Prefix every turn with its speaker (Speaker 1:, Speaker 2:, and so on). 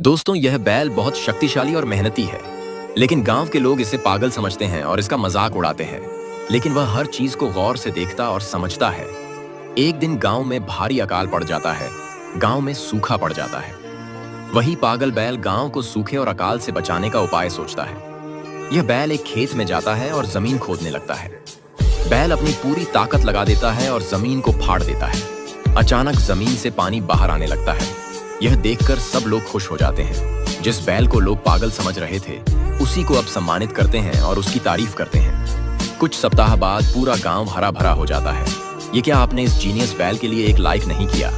Speaker 1: दोस्तों, यह बैल बहुत शक्तिशाली और मेहनती है, लेकिन गांव के लोग इसे पागल समझते हैं और इसका मजाक उड़ाते हैं। लेकिन वह हर चीज को गौर से देखता और समझता है। एक दिन गांव में भारी अकाल पड़ जाता है। गांव में सूखा पड़ जाता है। वही पागल बैल गांव को सूखे और अकाल से बचाने का उपाय सोचता है। यह बैल एक खेत में जाता है और जमीन खोदने लगता है। बैल अपनी पूरी ताकत लगा देता है और जमीन को फाड़ देता है। अचानक जमीन से पानी बाहर आने लगता है। यह देखकर सब लोग खुश हो जाते हैं। जिस बैल को लोग पागल समझ रहे थे, उसी को अब सम्मानित करते हैं और उसकी तारीफ करते हैं। कुछ सप्ताह बाद पूरा गांव हरा भरा हो जाता है। ये क्या आपने इस जीनियस बैल के लिए एक लाइक नहीं किया?